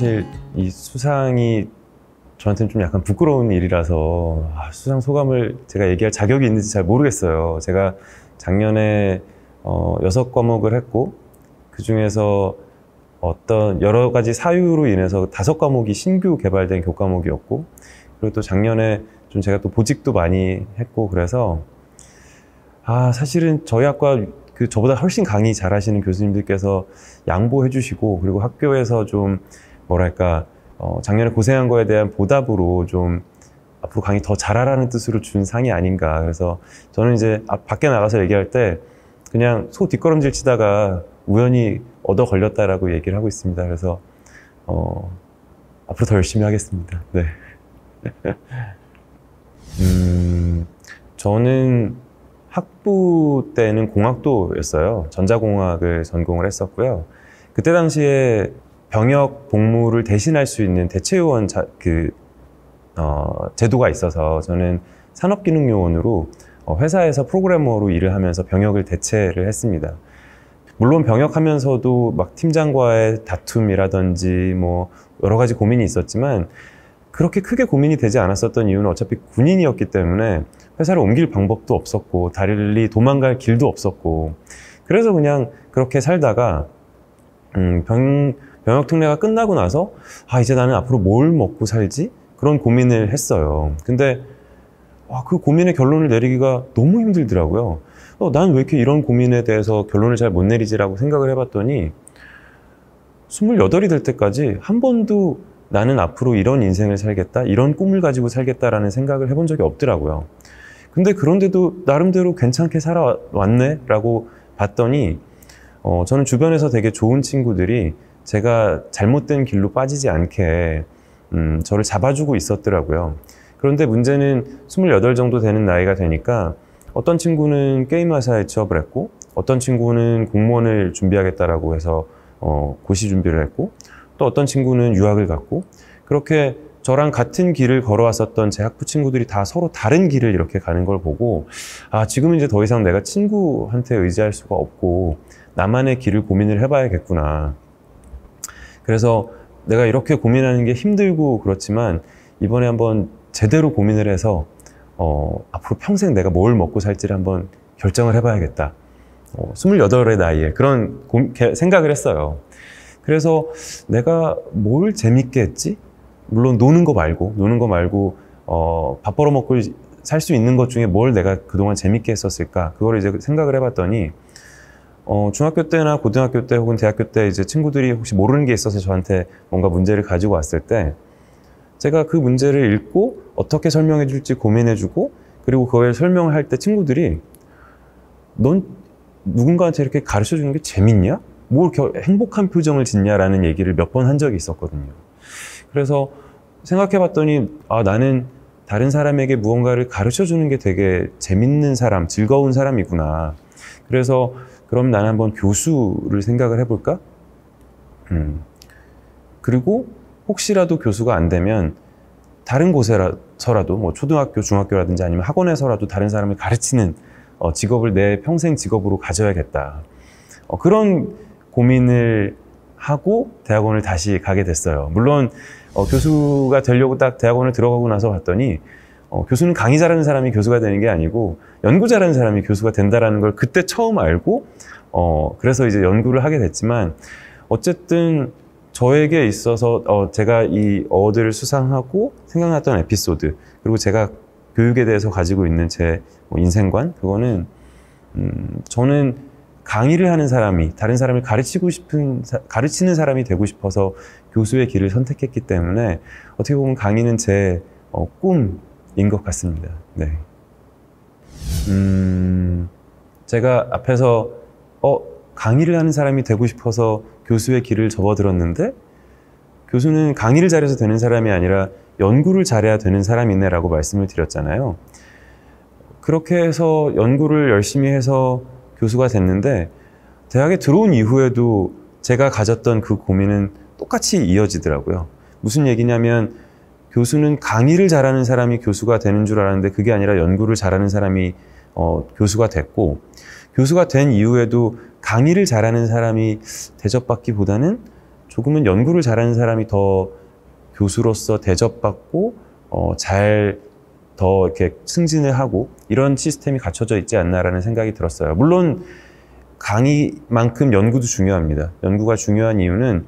사실 이 수상이 저한테는 좀 약간 부끄러운 일이라서 수상 소감을 제가 얘기할 자격이 있는지 잘 모르겠어요. 제가 작년에 6과목을 했고 그 중에서 어떤 여러 가지 사유로 인해서 5과목이 신규 개발된 교과목이었고, 그리고 또 작년에 좀 제가 또 보직도 많이 했고, 그래서 사실은 저희 학과 저보다 훨씬 강의 잘하시는 교수님들께서 양보해 주시고, 그리고 학교에서 좀 뭐랄까 작년에 고생한 거에 대한 보답으로 좀 앞으로 강의 더 잘하라는 뜻으로 준 상이 아닌가. 그래서 저는 이제 밖에 나가서 얘기할 때 그냥 소 뒷걸음질 치다가 우연히 얻어 걸렸다라고 얘기를 하고 있습니다. 그래서 앞으로 더 열심히 하겠습니다. 네. 저는 학부 때는 공학도였어요. 전자공학을 전공을 했었고요. 그때 당시에 병역 복무를 대신할 수 있는 대체요원 제도가 있어서 저는 산업기능요원으로 회사에서 프로그래머로 일을 하면서 병역을 대체를 했습니다. 물론 병역하면서도 막 팀장과의 다툼이라든지 뭐 여러 가지 고민이 있었지만 그렇게 크게 고민이 되지 않았었던 이유는 어차피 군인이었기 때문에 회사를 옮길 방법도 없었고 달리 도망갈 길도 없었고, 그래서 그냥 그렇게 살다가 병역 특례가 끝나고 나서 이제 나는 앞으로 뭘 먹고 살지? 그런 고민을 했어요. 근데 그 고민의 결론을 내리기가 너무 힘들더라고요. 난 왜 이렇게 이런 고민에 대해서 결론을 잘 못 내리지라고 생각을 해봤더니 28이 될 때까지 한 번도 나는 앞으로 이런 인생을 살겠다, 이런 꿈을 가지고 살겠다라는 생각을 해본 적이 없더라고요. 근데 그런데도 나름대로 괜찮게 살아왔네 라고 봤더니 저는 주변에서 되게 좋은 친구들이 제가 잘못된 길로 빠지지 않게 저를 잡아주고 있었더라고요. 그런데 문제는 28 정도 되는 나이가 되니까 어떤 친구는 게임 회사에 취업을 했고, 어떤 친구는 공무원을 준비하겠다라고 해서 고시 준비를 했고, 또 어떤 친구는 유학을 갔고, 그렇게 저랑 같은 길을 걸어왔었던 제 학부 친구들이 다 서로 다른 길을 이렇게 가는 걸 보고 지금은 이제 더 이상 내가 친구한테 의지할 수가 없고 나만의 길을 고민을 해봐야겠구나. 그래서 내가 이렇게 고민하는 게 힘들고 그렇지만 이번에 한번 제대로 고민을 해서 앞으로 평생 내가 뭘 먹고 살지를 한번 결정을 해봐야겠다. 28의 나이에 그런 생각을 했어요. 그래서 내가 뭘 재밌게 했지? 물론 노는 거 말고 밥 벌어먹고 살 수 있는 것 중에 뭘 내가 그동안 재밌게 했었을까? 그걸 이제 생각을 해봤더니 중학교 때나 고등학교 때 혹은 대학교 때 이제 친구들이 혹시 모르는 게 있어서 저한테 뭔가 문제를 가지고 왔을 때 제가 그 문제를 읽고 어떻게 설명해 줄지 고민해 주고, 그리고 그걸 설명을 할 때 친구들이 넌 누군가한테 이렇게 가르쳐 주는 게 재밌냐? 뭐 이렇게 행복한 표정을 짓냐라는 얘기를 몇 번 한 적이 있었거든요. 그래서 생각해 봤더니 나는 다른 사람에게 무언가를 가르쳐 주는 게 되게 재밌는 사람, 즐거운 사람이구나. 그래서 그럼 나는 한번 교수를 생각을 해볼까? 그리고 혹시라도 교수가 안 되면 다른 곳에서라도 뭐 초등학교, 중학교라든지 아니면 학원에서라도 다른 사람을 가르치는 직업을 내 평생 직업으로 가져야겠다. 그런 고민을 하고 대학원을 다시 가게 됐어요. 물론 교수가 되려고 딱 대학원을 들어가고 나서 봤더니 교수는 강의 잘하는 사람이 교수가 되는 게 아니고 연구 잘하는 사람이 교수가 된다라는 걸 그때 처음 알고 그래서 이제 연구를 하게 됐지만, 어쨌든 저에게 있어서 제가 이 어워드를 수상하고 생각났던 에피소드, 그리고 제가 교육에 대해서 가지고 있는 제 인생관, 그거는 저는 강의를 하는 사람이 다른 사람을 가르치는 사람이 되고 싶어서 교수의 길을 선택했기 때문에 어떻게 보면 강의는 제 꿈인 것 같습니다. 네. 제가 앞에서 강의를 하는 사람이 되고 싶어서 교수의 길을 접어들었는데 교수는 강의를 잘해서 되는 사람이 아니라 연구를 잘해야 되는 사람이네 라고 말씀을 드렸잖아요. 그렇게 해서 연구를 열심히 해서 교수가 됐는데 대학에 들어온 이후에도 제가 가졌던 그 고민은 똑같이 이어지더라고요. 무슨 얘기냐면 교수는 강의를 잘하는 사람이 교수가 되는 줄 알았는데 그게 아니라 연구를 잘하는 사람이 교수가 됐고, 교수가 된 이후에도 강의를 잘하는 사람이 대접받기보다는 조금은 연구를 잘하는 사람이 더 교수로서 대접받고 더 이렇게 승진을 하고 이런 시스템이 갖춰져 있지 않나라는 생각이 들었어요. 물론 강의만큼 연구도 중요합니다. 연구가 중요한 이유는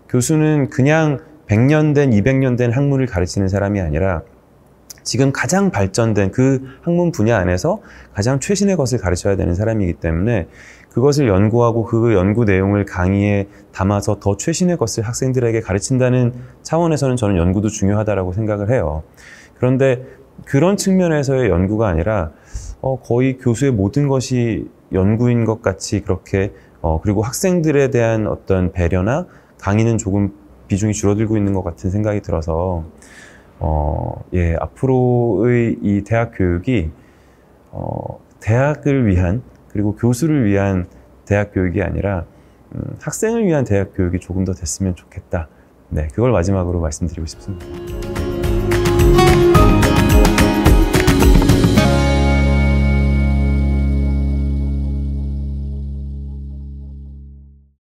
교수는 그냥 100년 된, 200년 된 학문을 가르치는 사람이 아니라 지금 가장 발전된 그 학문 분야 안에서 가장 최신의 것을 가르쳐야 되는 사람이기 때문에 그것을 연구하고 그 연구 내용을 강의에 담아서 더 최신의 것을 학생들에게 가르친다는 차원에서는 저는 연구도 중요하다고 생각을 해요. 그런데 그런 측면에서의 연구가 아니라 거의 교수의 모든 것이 연구인 것 같이 그렇게 그리고 학생들에 대한 어떤 배려나 강의는 조금 비중이 줄어들고 있는 것 같은 생각이 들어서 앞으로의 이 대학 교육이 대학을 위한 그리고 교수를 위한 대학 교육이 아니라 학생을 위한 대학 교육이 조금 더 됐으면 좋겠다. 네, 그걸 마지막으로 말씀드리고 싶습니다.